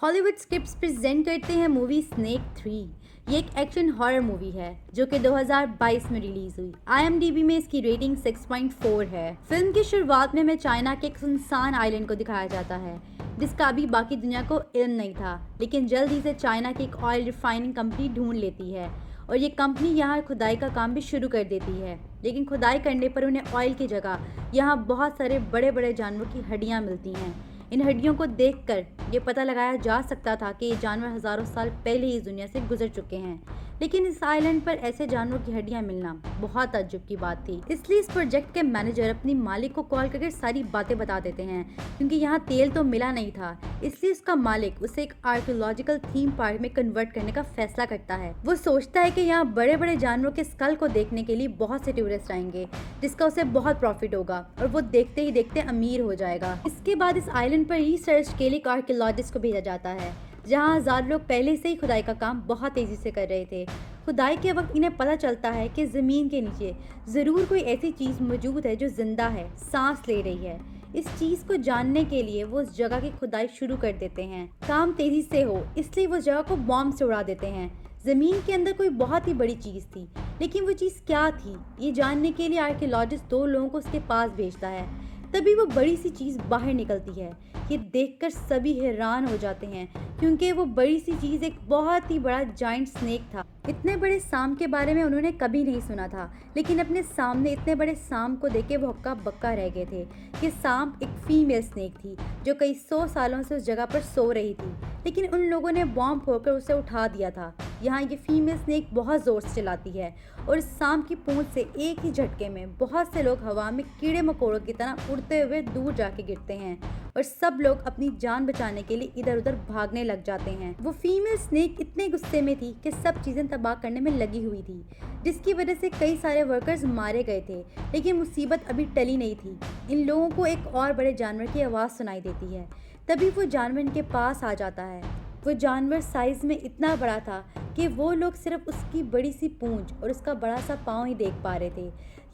Hollywood scripts present करते हैं movie snake 3। ये एक एक्शन हॉरर मूवी है जो कि 2022 में रिलीज हुई। IMDb में इसकी रेटिंग 6.4 है। फिल्म की शुरुआत में हमें चाइना के एक सुनसान आइलैंड को दिखाया जाता है जिसका अभी बाकी दुनिया को इल्म नहीं था, लेकिन जल्द ही से चाइना की एक ऑयल रिफाइनिंग कंपनी ढूंढ लेती है और ये कंपनी यहाँ खुदाई का काम भी शुरू कर देती है। लेकिन खुदाई करने पर उन्हें ऑयल की जगह यहाँ बहुत सारे बड़े बड़े जानवरों की हड्डियाँ मिलती हैं। इन हड्डियों को देखकर ये पता लगाया जा सकता था कि ये जानवर हज़ारों साल पहले ही इस दुनिया से गुजर चुके हैं, लेकिन इस आइलैंड पर ऐसे जानवरों की हड्डियां मिलना बहुत ताज्जुब की बात थी। इसलिए इस प्रोजेक्ट के मैनेजर अपनी मालिक को कॉल करके सारी बातें बता देते हैं। क्योंकि यहाँ तेल तो मिला नहीं था, इसलिए उसका मालिक उसे एक आर्कियोलॉजिकल थीम पार्क में कन्वर्ट करने का फैसला करता है। वो सोचता है कि यहाँ बड़े बड़े जानवरों के स्कल को देखने के लिए बहुत से टूरिस्ट आएंगे, जिसका उसे बहुत प्रॉफिट होगा और वो देखते ही देखते अमीर हो जाएगा। इसके बाद इस आइलैंड पर रिसर्च के लिए एक आर्कियोलॉजिस्ट को भेजा जाता है, जहाँ हजार लोग पहले से ही खुदाई का काम बहुत तेजी से कर रहे थे। खुदाई के वक्त इन्हें पता चलता है कि जमीन के नीचे जरूर कोई ऐसी चीज मौजूद है जो जिंदा है, सांस ले रही है। इस चीज को जानने के लिए वो उस जगह की खुदाई शुरू कर देते हैं। काम तेजी से हो इसलिए वो जगह को बॉम्ब से उड़ा देते हैं। जमीन के अंदर कोई बहुत ही बड़ी चीज थी, लेकिन वो चीज क्या थी ये जानने के लिए आर्कियोलॉजिस्ट 2 लोगों को उसके पास भेजता है। तभी वो बड़ी सी चीज बाहर निकलती है। ये देखकर सभी हैरान हो जाते हैं क्योंकि वो बड़ी सी चीज एक बहुत ही बड़ा जाइंट स्नेक था। इतने बड़े सांप के बारे में उन्होंने कभी नहीं सुना था, लेकिन अपने सामने इतने बड़े सांप को देख के वो हक्का बक्का रह गए थे। ये सांप एक फीमेल स्नेक थी जो कई 100 सालों से उस जगह पर सो रही थी, लेकिन उन लोगों ने बॉम्ब फोड़कर उसे उठा दिया था। यहाँ ये फीमेल स्नेक बहुत जोर से चलाती है और इस सांप की पूंछ से एक ही झटके में बहुत से लोग हवा में कीड़े मकोड़ों की तरह उड़ते हुए दूर जाके गिरते हैं और सब लोग अपनी जान बचाने के लिए इधर उधर भागने लग जाते हैं। वो फीमेल स्नेक इतने गुस्से में थी कि सब चीजें तबाह करने में लगी हुई थी, जिसकी वजह से कई सारे वर्कर्स मारे गए थे। लेकिन मुसीबत अभी टली नहीं थी। इन लोगों को एक और बड़े जानवर की आवाज़ सुनाई देती है। तभी वो जानवर इनके पास आ जाता है। वो जानवर साइज में इतना बड़ा था कि वो लोग सिर्फ उसकी बड़ी सी पूंछ और उसका बड़ा सा पाँव ही देख पा रहे थे।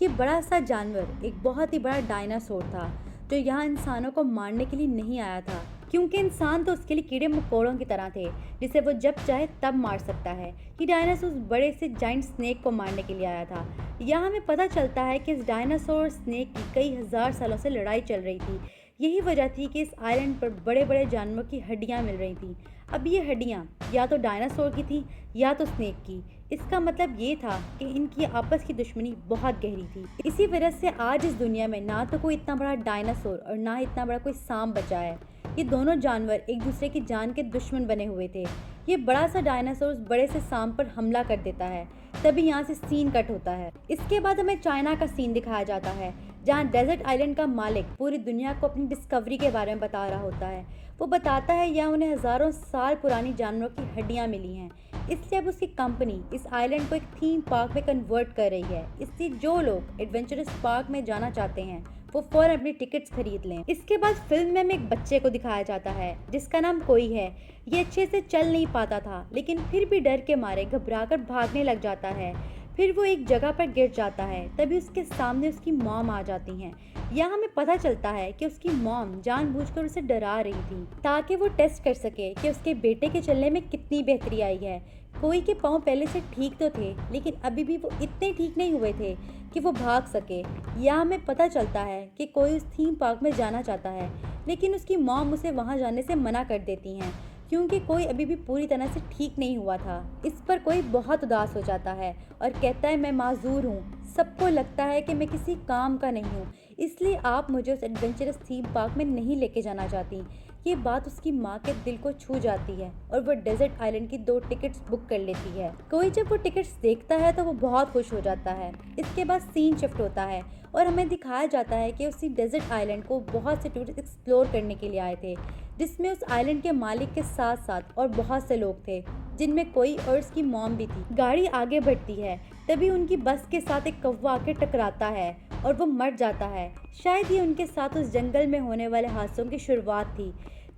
ये बड़ा सा जानवर एक बहुत ही बड़ा डायनासोर था जो यहाँ इंसानों को मारने के लिए नहीं आया था, क्योंकि इंसान तो उसके लिए कीड़े मकोड़ों की तरह थे जिसे वो जब चाहे तब मार सकता है। ये डायनासोर उस बड़े से जाइंट स्नेक को मारने के लिए आया था। यहाँ हमें पता चलता है कि इस डायनासोर स्नेक की कई हजार सालों से लड़ाई चल रही थी। यही वजह थी कि इस आइलैंड पर बड़े बड़े जानवरों की हड्डियाँ मिल रही थी। अब ये हड्डियाँ या तो डायनासोर की थी या तो स्नेक की। इसका मतलब ये था कि इनकी आपस की दुश्मनी बहुत गहरी थी। इसी वजह से आज इस दुनिया में ना तो कोई इतना बड़ा डायनासोर और ना इतना बड़ा कोई सांप बचा है। ये दोनों जानवर एक दूसरे की जान के दुश्मन बने हुए थे। ये बड़ा सा डायनासोर उस बड़े से सांप पर हमला कर देता है। तभी यहाँ से सीन कट होता है। इसके बाद हमें चाइना का सीन दिखाया जाता है, जहाँ डेजर्ट आइलैंड का मालिक पूरी दुनिया को अपनी डिस्कवरी के बारे में बता रहा होता है। वो बताता है यहाँ उन्हें हज़ारों साल पुरानी जानवरों की हड्डियाँ मिली हैं, इसलिए अब उसकी कंपनी इस आइलैंड को एक थीम पार्क में कन्वर्ट कर रही है। इसलिए जो लोग एडवेंचरस पार्क में जाना चाहते हैं वो फौरन अपनी टिकट्स खरीद लें। इसके बाद फिल्म में हमें एक बच्चे को दिखाया जाता है जिसका नाम कोई है। ये अच्छे से चल नहीं पाता था, लेकिन फिर भी डर के मारे घबराकर भागने लग जाता है। फिर वो एक जगह पर गिर जाता है। तभी उसके सामने उसकी मॉम आ जाती हैं। यहाँ हमें पता चलता है कि उसकी मॉम जानबूझकर उसे डरा रही थी ताकि वो टेस्ट कर सके कि उसके बेटे के चलने में कितनी बेहतरी आई है। कोई के पाँव पहले से ठीक तो थे, लेकिन अभी भी वो इतने ठीक नहीं हुए थे कि वो भाग सके। यहाँ हमें पता चलता है कि कोई उस थीम पार्क में जाना चाहता है, लेकिन उसकी मॉम उसे वहाँ जाने से मना कर देती हैं क्योंकि कोई अभी भी पूरी तरह से ठीक नहीं हुआ था। इस पर कोई बहुत उदास हो जाता है और कहता है, मैं माजूर हूँ। सबको लगता है कि मैं किसी काम का नहीं हूँ, इसलिए आप मुझे उस एडवेंचरस थीम पार्क में नहीं लेके जाना चाहती। ये बात उसकी माँ के दिल को छू जाती है और वो डेजर्ट आइलैंड की 2 टिकट्स बुक कर लेती है। कोई जब वो टिकट्स देखता है तो वो बहुत खुश हो जाता है। इसके बाद सीन शिफ्ट होता है और हमें दिखाया जाता है कि उसी डेजर्ट आइलैंड को बहुत से टूरिस्ट एक्सप्लोर करने के लिए आए थे, जिसमें उस आइलैंड के मालिक के साथ साथ और बहुत से लोग थे, जिनमें कोई और उसकी मॉम भी थी। गाड़ी आगे बढ़ती है, तभी उनकी बस के साथ एक कौवा आके टकराता है और वो मर जाता है। शायद ये उनके साथ उस जंगल में होने वाले हादसों की शुरुआत थी।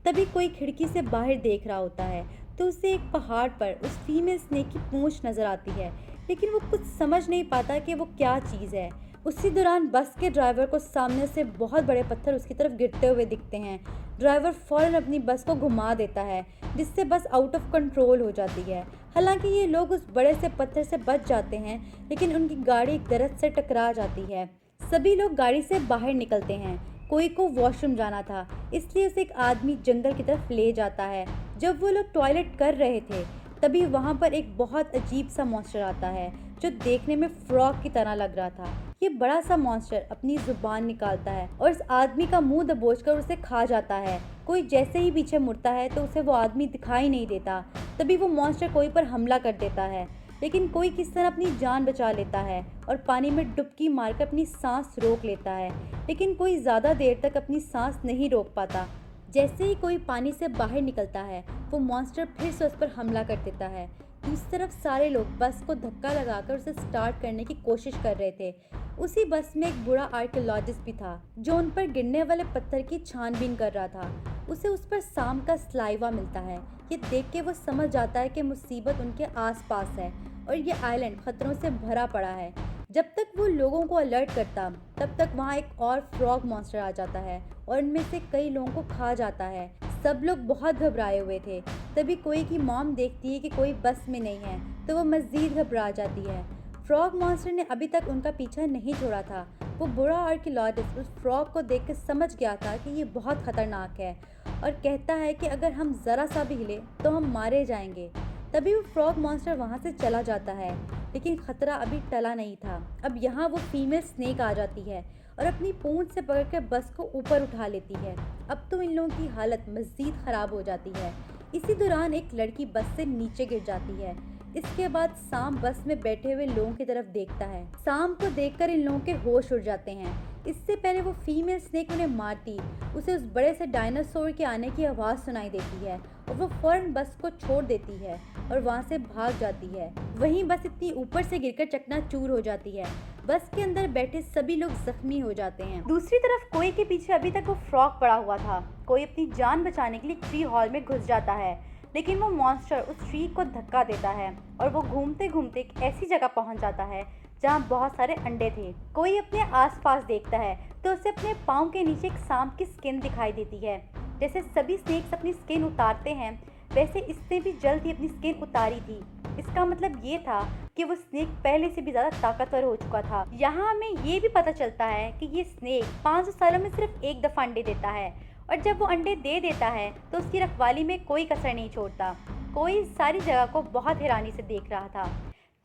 तभी कोई खिड़की से बाहर देख रहा होता है तो उसे एक पहाड़ पर उस फीमेल स्नेक की पूंछ नजर आती है, लेकिन वो कुछ समझ नहीं पाता कि वो क्या चीज़ है। उसी दौरान बस के ड्राइवर को सामने से बहुत बड़े पत्थर उसकी तरफ गिरते हुए दिखते हैं। ड्राइवर फौरन अपनी बस को घुमा देता है, जिससे बस आउट ऑफ कंट्रोल हो जाती है। हालांकि ये लोग उस बड़े से पत्थर से बच जाते हैं, लेकिन उनकी गाड़ी एक दरख्त से टकरा जाती है। सभी लोग गाड़ी से बाहर निकलते हैं। कोई को वॉशरूम जाना था, इसलिए उसे एक आदमी जंगल की तरफ ले जाता है। जब वो लोग टॉयलेट कर रहे थे, तभी वहाँ पर एक बहुत अजीब सा मॉन्स्टर आता है, जो देखने में फ्रॉग की तरह लग रहा था। ये बड़ा सा मॉन्स्टर अपनी जुबान निकालता है और इस आदमी का मुंह दबोचकर उसे खा जाता है। कोई जैसे ही पीछे मुड़ता है तो उसे वो आदमी दिखाई नहीं देता। तभी वो मॉन्स्टर कोई पर हमला कर देता है, लेकिन कोई किस तरह अपनी जान बचा लेता है और पानी में डुबकी मारकर अपनी सांस रोक लेता है। लेकिन कोई ज़्यादा देर तक अपनी सांस नहीं रोक पाता। जैसे ही कोई पानी से बाहर निकलता है, वो मॉन्स्टर फिर से उस पर हमला कर देता है। दूसरी तरफ सारे लोग बस को धक्का लगाकर उसे स्टार्ट करने की कोशिश कर रहे थे। उसी बस में एक बूढ़ा आर्कियोलॉजिस्ट भी था, जो उन पर गिरने वाले पत्थर की छानबीन कर रहा था। उसे उस पर सांप का स्लाइवा मिलता है। ये देख के वो समझ जाता है कि मुसीबत उनके आसपास है और ये आइलैंड खतरों से भरा पड़ा है। जब तक वो लोगों को अलर्ट करता, तब तक वहाँ एक और फ्रॉग मॉन्स्टर आ जाता है और इनमें से कई लोगों को खा जाता है। सब लोग बहुत घबराए हुए थे। तभी कोई की मॉम देखती है कि कोई बस में नहीं है, तो वो मज़ीद घबरा जाती है। फ्रॉग मॉन्स्टर ने अभी तक उनका पीछा नहीं छोड़ा था। वो बूढ़ा आर्कियोलॉजिस्ट उस फ्रॉग को देखकर समझ गया था कि ये बहुत खतरनाक है और कहता है कि अगर हम ज़रा सा भी हिले तो हम मारे जाएंगे। तभी वो फ्रॉग मॉन्स्टर वहाँ से चला जाता है, लेकिन खतरा अभी टला नहीं था। अब यहाँ वो फीमेल स्नेक आ जाती है और अपनी पूंछ से पकड़कर बस को ऊपर उठा लेती है। अब तो इन लोगों की हालत मज़ीद ख़राब हो जाती है। इसी दौरान एक लड़की बस से नीचे गिर जाती है। इसके बाद सांप बस में बैठे हुए लोगों की तरफ देखता है। सांप को देखकर इन लोगों के होश उड़ जाते हैं। इससे पहले वो फीमेल स्नेक उन्हें मारती, उसे उस बड़े से डायनासोर के आने की आवाज़ सुनाई देती है और वो फौरन बस को छोड़ देती है और वहाँ से भाग जाती है। वहीं बस इतनी ऊपर से गिरकर चकनाचूर हो जाती है। बस के अंदर बैठे सभी लोग जख्मी हो जाते हैं। दूसरी तरफ कोई के पीछे अभी तक वो फ्रॉग पड़ा हुआ था। कोई अपनी जान बचाने के लिए ट्री हॉल में घुस जाता है, लेकिन वो मॉन्स्टर उस ट्री को धक्का देता है और वो घूमते घूमते एक ऐसी जगह पहुंच जाता है जहां बहुत सारे अंडे थे। कोई अपने आसपास देखता है तो उसे अपने पाँव के नीचे एक सांप की स्किन दिखाई देती है। जैसे सभी स्नेक्स अपनी स्किन उतारते हैं, वैसे इसने भी जल्द ही अपनी स्किन उतारी थी। इसका मतलब ये था कि वो स्नेक पहले से भी ज़्यादा ताकतवर हो चुका था। यहाँ हमें ये भी पता चलता है कि ये स्नेक 500 सालों में सिर्फ एक दफ़ा अंडे देता है और जब वो अंडे दे देता है तो उसकी रखवाली में कोई कसर नहीं छोड़ता। कोई सारी जगह को बहुत हैरानी से देख रहा था।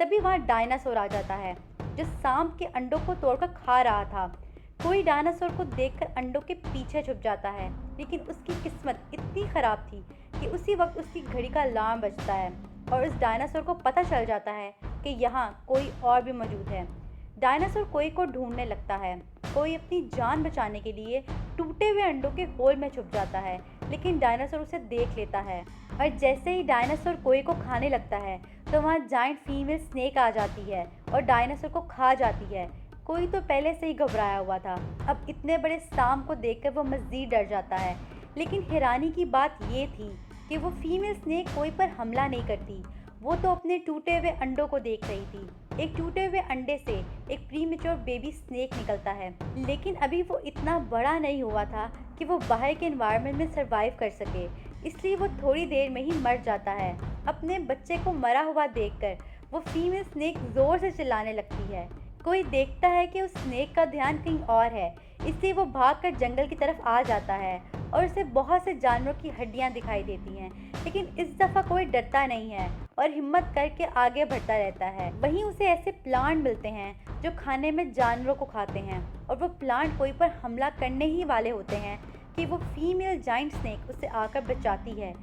तभी वहाँ डायनासोर आ जाता है, जो सांप के अंडों को तोड़कर खा रहा था। कोई डायनासोर को देखकर अंडों के पीछे छुप जाता है, लेकिन उसकी किस्मत इतनी ख़राब थी कि उसी वक्त उसकी घड़ी का अलार्म बजता है और उस डायनासोर को पता चल जाता है कि यहाँ कोई और भी मौजूद है। डायनासोर कोई को ढूंढने लगता है। कोई अपनी जान बचाने के लिए टूटे हुए अंडों के होल में छुप जाता है, लेकिन डायनासोर उसे देख लेता है और जैसे ही डायनासोर कोई को खाने लगता है तो वहाँ जाइंट फीमेल स्नेक आ जाती है और डायनासोर को खा जाती है। कोई तो पहले से ही घबराया हुआ था। अब इतने बड़े सांप को देखकर वो मज़ीद डर जाता है, लेकिन हैरानी की बात ये थी कि वो फीमेल स्नेक कोई पर हमला नहीं करती। वो तो अपने टूटे हुए अंडों को देख रही थी। एक टूटे हुए अंडे से एक प्रीमेच्योर बेबी स्नेक निकलता है, लेकिन अभी वो इतना बड़ा नहीं हुआ था कि वो बाहर के एनवायरनमेंट में सरवाइव कर सके, इसलिए वो थोड़ी देर में ही मर जाता है। अपने बच्चे को मरा हुआ देखकर वो फीमेल स्नेक ज़ोर से चिल्लाने लगती है। कोई देखता है कि उस स्नेक का ध्यान कहीं और है, इसलिए वो भागकर जंगल की तरफ आ जाता है और उसे बहुत से जानवरों की हड्डियां दिखाई देती हैं, लेकिन इस दफ़ा कोई डरता नहीं है और हिम्मत करके आगे बढ़ता रहता है। वहीं उसे ऐसे प्लांट मिलते हैं जो खाने में जानवरों को खाते हैं और वो प्लांट कोई पर हमला करने ही वाले होते हैं कि वो फीमेल जाइंट स्नेक उसे आकर बचाती है।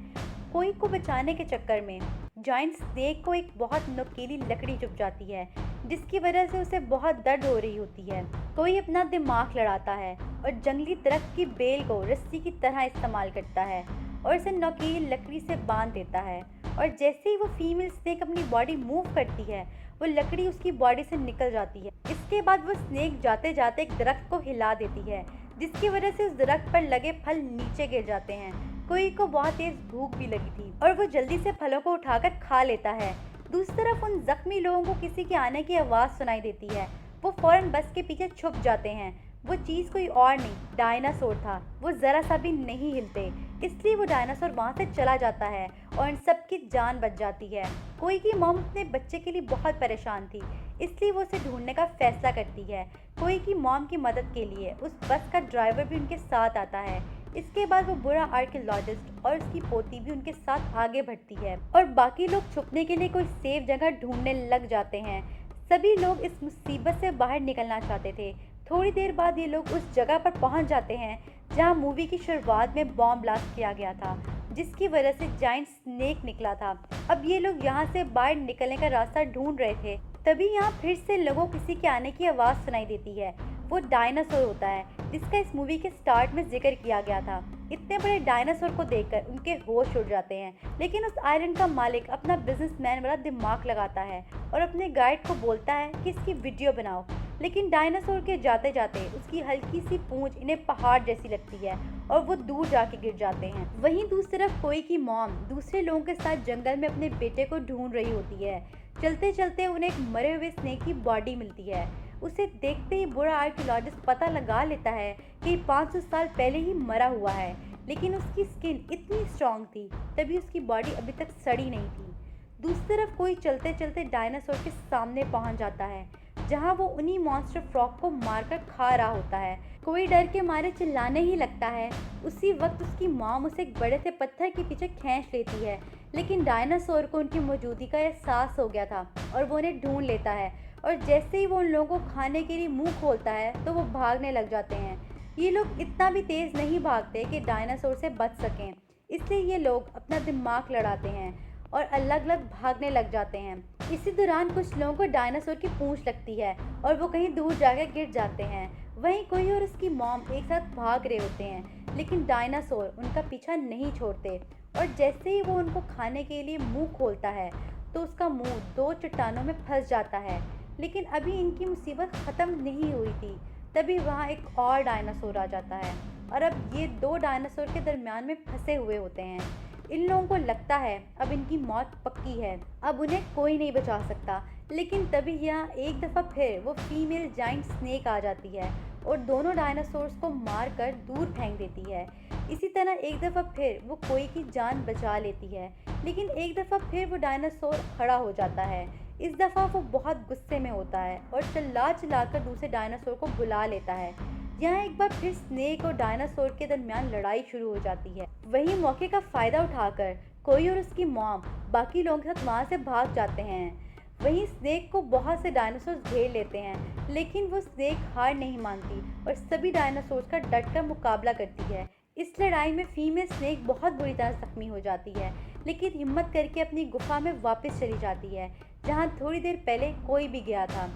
कोई को बचाने के चक्कर में जाइंट स्नेक को एक बहुत नुकीली लकड़ी चुभ जाती है, जिसकी वजह से उसे बहुत दर्द हो रही होती है। कोई अपना दिमाग लड़ाता है और जंगली दरख्त की बेल को रस्सी की तरह इस्तेमाल करता है और इसे नुकीली लकड़ी से बांध देता है। और जैसे ही वो फीमेल स्नेक अपनी बॉडी मूव करती है, वो लकड़ी उसकी बॉडी से निकल जाती है। इसके बाद वो स्नेक जाते जाते एक दरख्त को हिला देती है, जिसकी वजह से उस दरख्त पर लगे फल नीचे गिर जाते हैं। कोई को बहुत तेज भूख भी लगी थी और वो जल्दी से फलों को उठाकर खा लेता है। दूसरी तरफ उन जख्मी लोगों को किसी के आने की आवाज़ सुनाई देती है। वो फौरन बस के पीछे छुप जाते हैं। वो चीज़ कोई और नहीं, डायनासोर था। वो ज़रा सा भी नहीं हिलते, इसलिए वो डायनासोर वहाँ से चला जाता है और इन सब की जान बच जाती है। कोई की मॉम अपने बच्चे के लिए बहुत परेशान थी, इसलिए वो उसे ढूंढने का फैसला करती है। कोई की मॉम की मदद के लिए उस बस का ड्राइवर भी उनके साथ आता है। इसके बाद वो बुरा आर्कियोलॉजिस्ट और उसकी पोती भी उनके साथ आगे बढ़ती है और बाकी लोग छुपने के लिए कोई सेफ जगह ढूंढने लग जाते हैं। सभी लोग इस मुसीबत से बाहर निकलना चाहते थे। थोड़ी देर बाद ये लोग उस जगह पर पहुंच जाते हैं जहां मूवी की शुरुआत में बॉम्ब ब्लास्ट किया गया था, जिसकी वजह से जाइंट स्नेक निकला था। अब ये लोग यहाँ से बाहर निकलने का रास्ता ढूंढ रहे थे, तभी यहाँ फिर से लोगों किसी के आने की आवाज़ सुनाई देती है। वो डायनासोर होता है जिसका इस मूवी के स्टार्ट में जिक्र किया गया था। इतने बड़े डायनासोर को देखकर उनके होश उड़ जाते हैं, लेकिन उस आइलैंड का मालिक अपना बिजनेसमैन वाला दिमाग लगाता है और अपने गाइड को बोलता है कि इसकी वीडियो बनाओ। लेकिन डायनासोर के जाते जाते उसकी हल्की सी पूंछ इन्हें पहाड़ जैसी लगती है और वो दूर जाके गिर जाते हैं। वहीं दूसरी तरफ कोई की मॉम दूसरे लोगों के साथ जंगल में अपने बेटे को ढूंढ रही होती है। चलते चलते उन्हें एक मरे हुए स्नेक की बॉडी मिलती है। उसे देखते ही बुरा आर्कियोलॉजिस्ट पता लगा लेता है कि 500 साल पहले ही मरा हुआ है, लेकिन उसकी स्किन इतनी स्ट्रांग थी तभी उसकी बॉडी अभी तक सड़ी नहीं थी। दूसरी तरफ कोई चलते चलते डायनासोर के सामने पहुंच जाता है जहां वो उन्हीं मॉन्स्टर फ्रॉग को मारकर खा रहा होता है। कोई डर के मारे चिल्लाने ही लगता है। उसी वक्त उसकी मॉम उसे एक बड़े से पत्थर के पीछे खींच लेती है, लेकिन डायनासोर को उनकी मौजूदगी का एहसास हो गया था और वो उन्हें ढूंढ लेता है। और जैसे ही वो उन लोगों को खाने के लिए मुंह खोलता है तो वो भागने लग जाते हैं। ये लोग इतना भी तेज नहीं भागते कि डायनासोर से बच सकें, इसलिए ये लोग अपना दिमाग लड़ाते हैं और अलग अलग भागने लग जाते हैं। इसी दौरान कुछ लोगों को डायनासोर की पूंछ लगती है और वो कहीं दूर जाकर गिर जाते हैं। वहीं कोई और उसकी मॉम एक साथ भाग रहे होते हैं, लेकिन डायनासोर उनका पीछा नहीं छोड़ते और जैसे ही वो उनको खाने के लिए मुंह खोलता है तो उसका मुंह दो चट्टानों में फंस जाता है। लेकिन अभी इनकी मुसीबत ख़त्म नहीं हुई थी, तभी वहाँ एक और डायनासोर आ जाता है और अब ये दो डायनासोर के दरमियान में फंसे हुए होते हैं। इन लोगों को लगता है अब इनकी मौत पक्की है, अब उन्हें कोई नहीं बचा सकता। लेकिन तभी यहाँ एक दफ़ा फिर वो फीमेल जाइंट स्नेक आ जाती है और दोनों डायनासोर्स को मार कर दूर फेंक देती है। इसी तरह एक दफ़ा फिर वो कोई की जान बचा लेती है, लेकिन एक दफ़ा फिर वो डायनासोर खड़ा हो जाता है। इस दफ़ा वो बहुत गुस्से में होता है और चिल्ला चिल्लाकर दूसरे डायनासोर को बुला लेता है। यहाँ एक बार फिर स्नेक और डायनासोर के दरमियान लड़ाई शुरू हो जाती है। वहीं मौके का फ़ायदा उठाकर कोई और उसकी मॉम बाकी लोगों के साथ वहाँ से भाग जाते हैं। वहीं स्नेक को बहुत से डायनासोर घेर लेते हैं, लेकिन वो स्नेक हार नहीं मानती और सभी डायनासोर का डटकर मुकाबला करती है। इस लड़ाई में फीमेल स्नेक बहुत बुरी तरह जख्मी हो जाती है, लेकिन हिम्मत करके अपनी गुफा में वापस चली जाती है जहाँ थोड़ी देर पहले कोई भी गया था।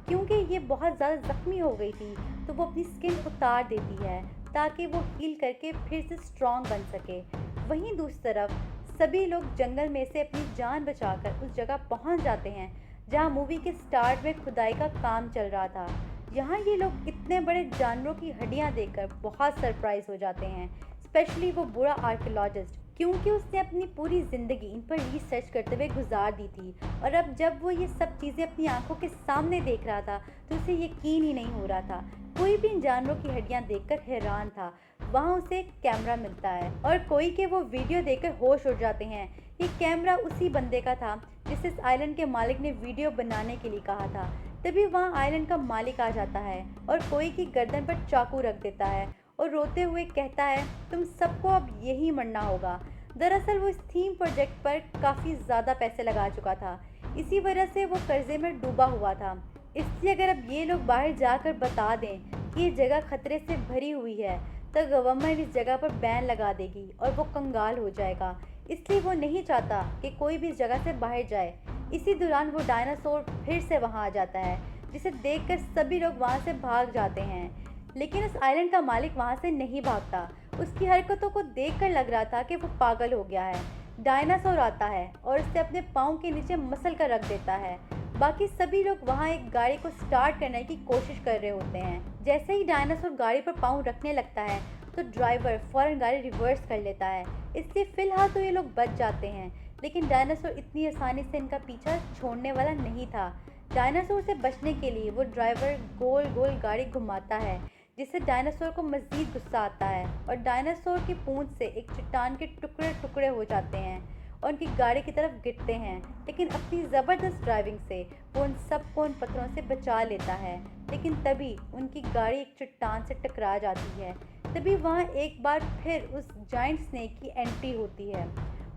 क्योंकि ये बहुत ज़्यादा ज़ख्मी हो गई थी तो वो अपनी स्किन उतार देती है ताकि वो हील करके फिर से स्ट्रॉन्ग बन सके। वहीं दूसरी तरफ सभी लोग जंगल में से अपनी जान बचाकर उस जगह पहुंच जाते हैं जहां मूवी के स्टार्ट में खुदाई का काम चल रहा था। यहाँ ये लोग इतने बड़े जानवरों की हड्डियां देखकर बहुत सरप्राइज हो जाते हैं, स्पेशली वो बुरा आर्कियोलॉजिस्ट, क्योंकि उसने अपनी पूरी ज़िंदगी इन पर रिसर्च करते हुए गुजार दी थी और अब जब वो ये सब चीज़ें अपनी आंखों के सामने देख रहा था तो उसे यकीन ही नहीं हो रहा था। कोई भी इन जानवरों की हड्डियां देखकर हैरान था। वहाँ उसे एक कैमरा मिलता है और कोई के वो वीडियो देखकर होश उड़ जाते हैं। ये कैमरा उसी बंदे का था जिसे इस आइलैंड के मालिक ने वीडियो बनाने के लिए कहा था। तभी वहाँ आइलैंड का मालिक आ जाता है और कोई की गर्दन पर चाकू रख देता है और रोते हुए कहता है, तुम सबको अब यही मरना होगा। दरअसल वो इस थीम प्रोजेक्ट पर काफ़ी ज़्यादा पैसे लगा चुका था, इसी वजह से वो कर्जे में डूबा हुआ था। इसलिए अगर अब ये लोग बाहर जाकर बता दें कि ये जगह खतरे से भरी हुई है तो गवर्नमेंट इस जगह पर बैन लगा देगी और वो कंगाल हो जाएगा। इसलिए वो नहीं चाहता कि कोई भी इस जगह से बाहर जाए। इसी दौरान वो डायनासोर फिर से वहाँ आ जाता है, जिसे देखकर सभी लोग वहाँ से भाग जाते हैं। लेकिन उस आइलैंड का मालिक वहाँ से नहीं भागता। उसकी हरकतों को देखकर लग रहा था कि वो पागल हो गया है। डायनासोर आता है और उसे अपने पाँव के नीचे मसल कर रख देता है। बाकी सभी लोग वहाँ एक गाड़ी को स्टार्ट करने की कोशिश कर रहे होते हैं। जैसे ही डायनासोर गाड़ी पर पाँव रखने लगता है तो ड्राइवर फौरन गाड़ी रिवर्स कर लेता है। इससे फिलहाल तो ये लोग बच जाते हैं, लेकिन डायनासोर इतनी आसानी से इनका पीछा छोड़ने वाला नहीं था। डायनासोर से बचने के लिए वो ड्राइवर गोल गोल गाड़ी घुमाता है, जिससे डायनासोर को मज़ीद गुस्सा आता है और डायनासोर की पूंछ से एक चट्टान के टुकड़े टुकड़े हो जाते हैं और उनकी गाड़ी की तरफ गिरते हैं। लेकिन अपनी ज़बरदस्त ड्राइविंग से वो उन सबको उन पत्थरों से बचा लेता है। लेकिन तभी उनकी गाड़ी एक चट्टान से टकरा जाती है। तभी वहाँ एक बार फिर उस जाइंट स्नेक की एंट्री होती है।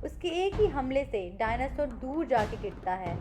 उसके एक ही हमले से डायनासोर दूर जाके गिरता है।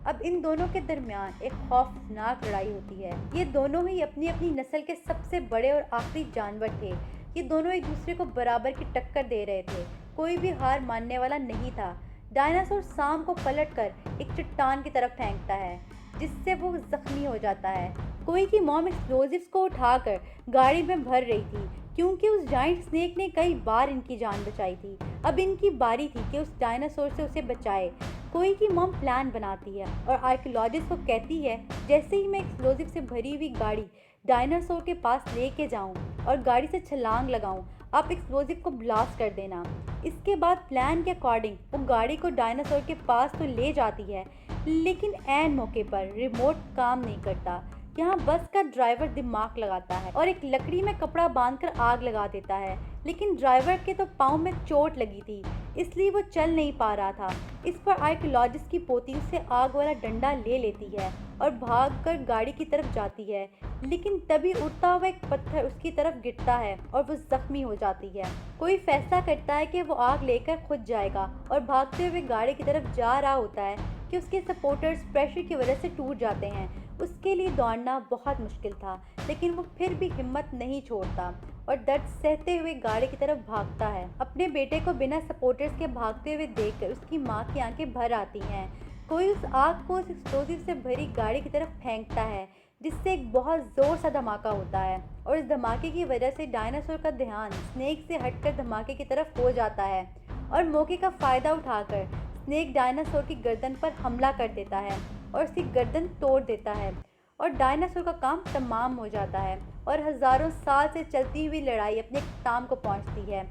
अब इन दोनों के दरमियान एक खौफनाक लड़ाई होती है। ये दोनों ही अपनी अपनी नस्ल के सबसे बड़े और आखिरी जानवर थे। ये दोनों एक दूसरे को बराबर की टक्कर दे रहे थे। कोई भी हार मानने वाला नहीं था। डायनासोर सांप को पलटकर एक चट्टान की तरफ फेंकता है, जिससे वो जख्मी हो जाता है। कोई की मॉम एक्सप्लोजिव्स को उठाकर गाड़ी में भर रही थी, क्योंकि उस जाइंट स्नेक ने कई बार इनकी जान बचाई थी। अब इनकी बारी थी कि उस डायनासोर से उसे बचाए। कोई की मॉम प्लान बनाती है और आर्कियोलॉजिस्ट को कहती है, जैसे ही मैं एक्सप्लोजिव से भरी हुई गाड़ी डायनासोर के पास लेके जाऊं और गाड़ी से छलांग लगाऊं, आप एक्सप्लोजिव को ब्लास्ट कर देना। इसके बाद प्लान के अकॉर्डिंग वो गाड़ी को डायनासोर के पास तो ले जाती है, लेकिन ऐन मौके पर रिमोट काम नहीं करता। यहाँ बस का ड्राइवर दिमाग लगाता है और एक लकड़ी में कपड़ा बांधकर आग लगा देता है। लेकिन ड्राइवर के तो पाँव में चोट लगी थी, इसलिए वो चल नहीं पा रहा था। इस पर आर्कियोलॉजिस्ट की पोती उससे आग वाला डंडा ले लेती है और भागकर गाड़ी की तरफ जाती है। लेकिन तभी उड़ता हुआ एक पत्थर उसकी तरफ गिरता है और वो जख्मी हो जाती है। कोई फैसला करता है कि वो आग लेकर खुद जाएगा और भागते हुए गाड़ी की तरफ जा रहा होता है कि उसके सपोर्टर्स प्रेशर की वजह से टूट जाते हैं। उसके लिए दौड़ना बहुत मुश्किल था, लेकिन वो फिर भी हिम्मत नहीं छोड़ता और दर्द सहते हुए गाड़ी की तरफ भागता है। अपने बेटे को बिना सपोर्टर्स के भागते हुए देखकर उसकी माँ की आंखें भर आती हैं। कोई उस आग को उस एक्सप्लोजिव से भरी गाड़ी की तरफ फेंकता है, जिससे एक बहुत ज़ोर सा धमाका होता है और इस धमाके की वजह से डायनासोर का ध्यान स्नेक से हटकर धमाके की तरफ हो जाता है और मौके का फ़ायदा उठाकर स्नेक डायनासोर की गर्दन पर हमला कर देता है और उसकी गर्दन तोड़ देता है और डायनासोर का काम तमाम हो जाता है और हज़ारों साल से चलती हुई लड़ाई अपने इख्तिताम को पहुंचती है।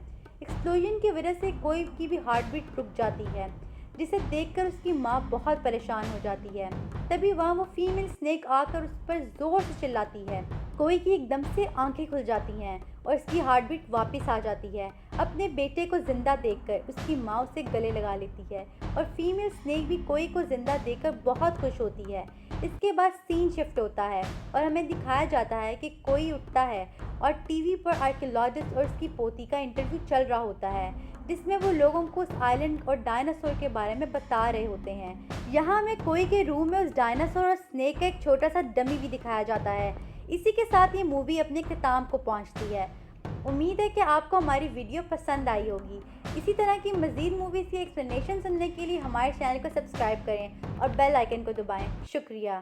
एक्सप्लोजन की वजह से कोई की भी हार्ट बीट रुक जाती है, जिसे देखकर उसकी माँ बहुत परेशान हो जाती है। तभी वहाँ वो फीमेल स्नेक आकर उस पर ज़ोर से चिल्लाती है। कोई की एकदम से आंखें खुल जाती हैं और उसकी हार्ट बीट वापस आ जाती है। अपने बेटे को जिंदा देखकर उसकी माँ उसे गले लगा लेती है और फीमेल स्नेक भी कोई को जिंदा देखकर बहुत खुश होती है। इसके बाद सीन शिफ्ट होता है और हमें दिखाया जाता है कि कोई उठता है और टीवी पर आर्कियोलॉजिस्ट और उसकी पोती का इंटरव्यू चल रहा होता है, जिसमें वो लोगों को उस आइलैंड और डायनासोर के बारे में बता रहे होते हैं। यहाँ हमें कोई के रूम में उस डायनासोर और स्नेक का एक छोटा सा डमी भी दिखाया जाता है। इसी के साथ ये मूवी अपने ख़िताम को पहुँचती है। उम्मीद है कि आपको हमारी वीडियो पसंद आई होगी। इसी तरह की मज़ीद मूवीज़ की एक्सप्लेनेशन सुनने के लिए हमारे चैनल को सब्सक्राइब करें और बेल आइकन को दबाएं। शुक्रिया।